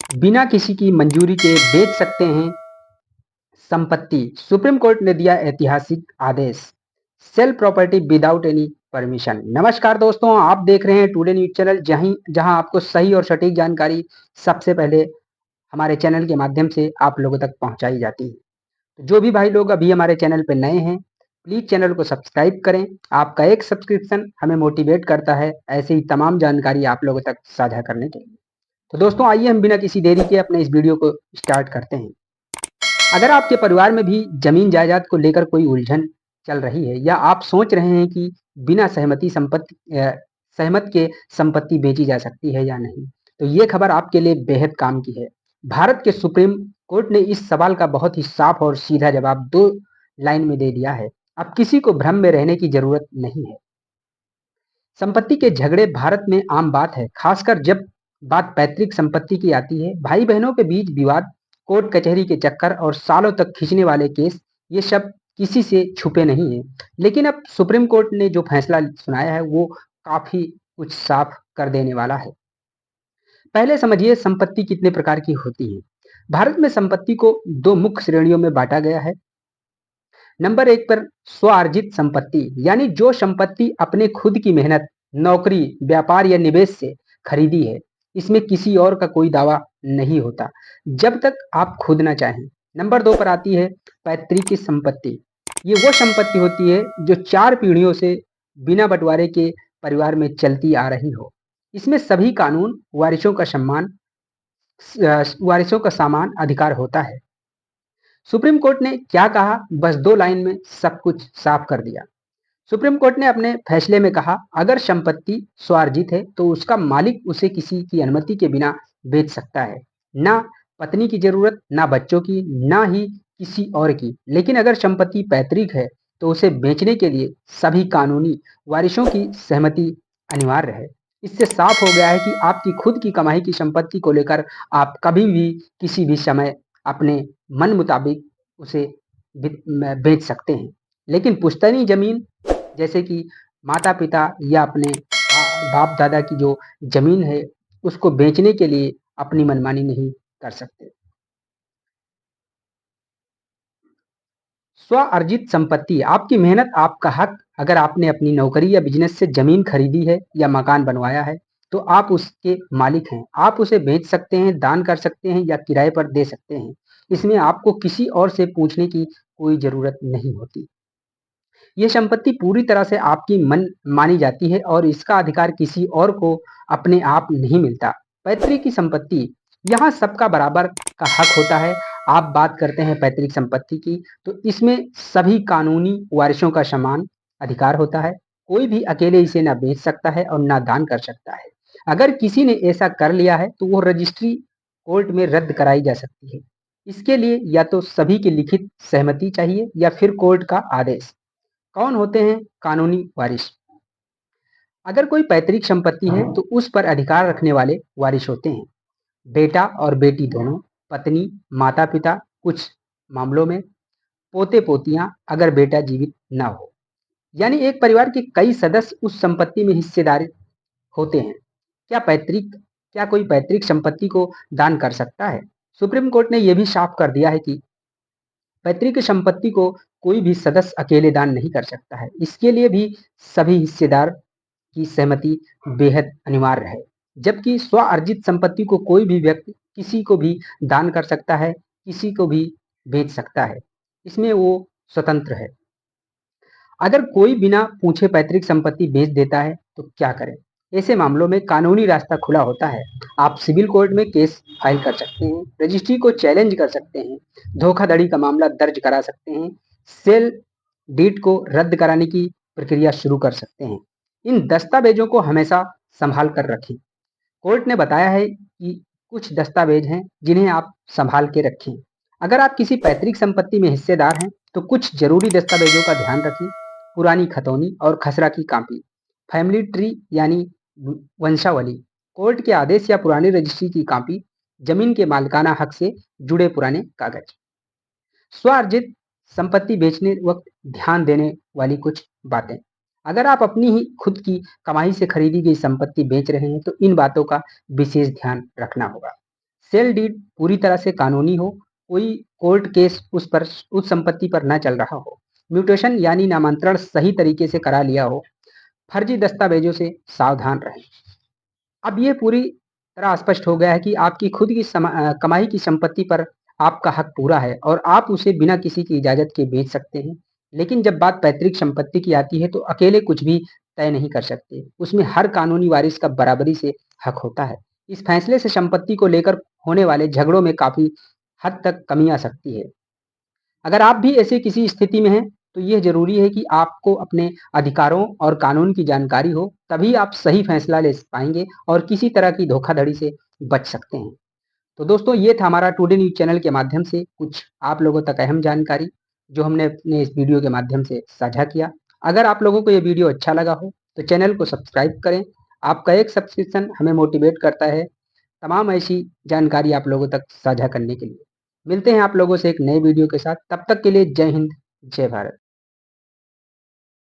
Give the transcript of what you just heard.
बिना किसी की मंजूरी के बेच सकते हैं संपत्ति। सुप्रीम कोर्ट ने दिया ऐतिहासिक आदेश। Sale property without any permission. नमस्कार दोस्तों, आप देख रहे हैं टुडे न्यूज चैनल, जहां आपको सही और सटीक जानकारी सबसे पहले हमारे चैनल के माध्यम से आप लोगों तक पहुंचाई जाती है। तो जो भी भाई लोग अभी हमारे चैनल पर नए हैं, प्लीज चैनल को सब्सक्राइब करें। आपका एक सब्सक्रिप्शन हमें मोटिवेट करता है ऐसे ही तमाम जानकारी आप लोगों तक साझा करने के लिए। तो दोस्तों, आइए हम बिना किसी देरी के अपने इस वीडियो को स्टार्ट करते हैं। अगर आपके परिवार में भी जमीन जायदाद को लेकर कोई उलझन चल रही है, या आप सोच रहे हैं कि बिना सहमत के संपत्ति बेची जा सकती है या नहीं, तो ये खबर आपके लिए बेहद काम की है। भारत के सुप्रीम कोर्ट ने इस सवाल का बहुत ही साफ और सीधा जवाब 2 लाइन में दे दिया है। अब किसी को भ्रम में रहने की जरूरत नहीं है। संपत्ति के झगड़े भारत में आम बात है, खासकर जब बात पैतृक संपत्ति की आती है। भाई बहनों के बीच विवाद, कोर्ट कचहरी के चक्कर और सालों तक खींचने वाले केस, ये सब किसी से छुपे नहीं है। लेकिन अब सुप्रीम कोर्ट ने जो फैसला सुनाया है वो काफी कुछ साफ कर देने वाला है। पहले समझिए संपत्ति कितने प्रकार की होती है। भारत में संपत्ति को 2 मुख्य श्रेणियों में बांटा गया है। नंबर 1 पर स्वार्जित संपत्ति, यानी जो संपत्ति अपने खुद की मेहनत, नौकरी, व्यापार या निवेश से खरीदी है। इसमें किसी और का कोई दावा नहीं होता जब तक आप खुद ना चाहें। नंबर 2 पर आती है पैतृक की संपत्ति। ये वो संपत्ति होती है जो 4 पीढ़ियों से बिना बंटवारे के परिवार में चलती आ रही हो। इसमें सभी कानून, वारिसों का समान अधिकार होता है। सुप्रीम कोर्ट ने क्या कहा, बस 2 लाइन में सब कुछ साफ कर दिया। सुप्रीम कोर्ट ने अपने फैसले में कहा, अगर संपत्ति स्वार्जित है तो उसका मालिक उसे किसी की अनुमति के बिना बेच सकता है। ना पत्नी की जरूरत, ना बच्चों की, ना ही किसी और की। लेकिन अगर संपत्ति पैतृक है तो उसे बेचने के लिए सभी कानूनी वारिसों की सहमति अनिवार्य है। इससे साफ हो गया है कि आपकी खुद की कमाई की संपत्ति को लेकर आप कभी भी किसी भी समय अपने मन मुताबिक उसे बेच सकते हैं। लेकिन पुश्तैनी जमीन, जैसे कि माता पिता या अपने बाप दादा की जो जमीन है, उसको बेचने के लिए अपनी मनमानी नहीं कर सकते। स्व अर्जित संपत्ति, आपकी मेहनत, आपका हक। अगर आपने अपनी नौकरी या बिजनेस से जमीन खरीदी है या मकान बनवाया है, तो आप उसके मालिक हैं। आप उसे बेच सकते हैं, दान कर सकते हैं या किराए पर दे सकते हैं। इसमें आपको किसी और से पूछने की कोई जरूरत नहीं होती। ये संपत्ति पूरी तरह से आपकी मन मानी जाती है और इसका अधिकार किसी और को अपने आप नहीं मिलता। पैतृक की संपत्ति, यहाँ सबका बराबर का हक होता है। आप बात करते हैं पैतृक संपत्ति की, तो इसमें सभी कानूनी वारिसों का समान अधिकार होता है। कोई भी अकेले इसे ना बेच सकता है और ना दान कर सकता है। अगर किसी ने ऐसा कर लिया है तो वो रजिस्ट्री कोर्ट में रद्द कराई जा सकती है। इसके लिए या तो सभी की लिखित सहमति चाहिए या फिर कोर्ट का आदेश। कौन होते हैं कानूनी वारिस? अगर कोई पैतृक संपत्ति है तो उस पर अधिकार रखने वाले वारिस होते हैं। बेटा और बेटी दोनों, पत्नी, माता पिता, कुछ मामलों में पोते पोतियां, अगर बेटा जीवित ना हो। यानी एक परिवार के कई सदस्य उस संपत्ति में हिस्सेदार होते हैं। क्या कोई पैतृक संपत्ति को दान कर सकता है? सुप्रीम कोर्ट ने यह भी साफ कर दिया है कि पैतृक संपत्ति को कोई भी सदस्य अकेले दान नहीं कर सकता है। इसके लिए भी सभी हिस्सेदार की सहमति बेहद अनिवार्य है। जबकि स्व अर्जित संपत्ति को कोई भी व्यक्ति किसी को भी दान कर सकता है, किसी को भी बेच सकता है। इसमें वो स्वतंत्र है। अगर कोई बिना पूछे पैतृक संपत्ति बेच देता है तो क्या करें? ऐसे मामलों में कानूनी रास्ता खुला होता है। आप सिविल कोर्ट में केस फाइल कर सकते हैं, रजिस्ट्री को चैलेंज कर सकते हैं, धोखाधड़ी का मामला दर्ज करा सकते हैं, सेल डीड को रद्द कराने की प्रक्रिया शुरू कर सकते हैं। इन दस्तावेजों को हमेशा संभाल कर रखें। कोर्ट ने बताया है कि कुछ दस्तावेज हैं जिन्हें आप संभाल के रखें। अगर आप किसी पैतृक संपत्ति में हिस्सेदार हैं तो कुछ जरूरी दस्तावेजों का ध्यान रखें। पुरानी खतौनी और खसरा की कॉपी, फैमिली ट्री यानी वंशावली, कोर्ट के आदेश या पुरानी रजिस्ट्री की कॉपी, जमीन के मालिकाना हक से जुड़े पुराने कागज। स्वार्जित संपत्ति बेचने वक्त ध्यान देने वाली कुछ बातें। अगर आप अपनी ही खुद की कमाई से खरीदी गई संपत्ति बेच रहे हैं तो इन बातों का विशेष ध्यान रखना होगा। सेल डीड पूरी तरह से कानूनी हो, कोई कोर्ट केस उस संपत्ति पर न चल रहा हो, म्यूटेशन यानी नामांतरण सही तरीके से करा लिया हो, फर्जी दस्तावेजों से सावधान रहें। अब ये पूरी तरह स्पष्ट हो गया है कि आपकी खुद की कमाई की संपत्ति पर आपका हक पूरा है और आप उसे बिना किसी की इजाज़त के बेच सकते हैं। लेकिन जब बात पैतृक संपत्ति की आती है तो अकेले कुछ भी तय नहीं कर सकते। उसमें हर कानूनी वारिस का बराबरी से हक होता है। इस फैसले से संपत्ति को लेकर होने वाले झगड़ों में काफ़ी हद तक कमी आ सकती है। अगर आप भी ऐसी किसी स्थिति में हैं, तो यह ज़रूरी है कि आपको अपने अधिकारों और कानून की जानकारी हो, तभी आप सही फैसला ले पाएँगे और किसी तरह की धोखाधड़ी से बच सकते हैं। तो दोस्तों, ये था हमारा टुडे न्यूज़ चैनल के माध्यम से कुछ आप लोगों तक अहम जानकारी, जो हमने अपने इस वीडियो के माध्यम से साझा किया। अगर आप लोगों को ये वीडियो अच्छा लगा हो, तो चैनल को सब्सक्राइब करें। आपका एक सब्सक्रिप्शन हमें मोटिवेट करता है तमाम ऐसी जानकारी आप लोगों तक साझा करने के लिए। मिलते हैं आप लोगों से एक नए वीडियो के साथ, तब तक के लिए जय हिंद, जय भारत।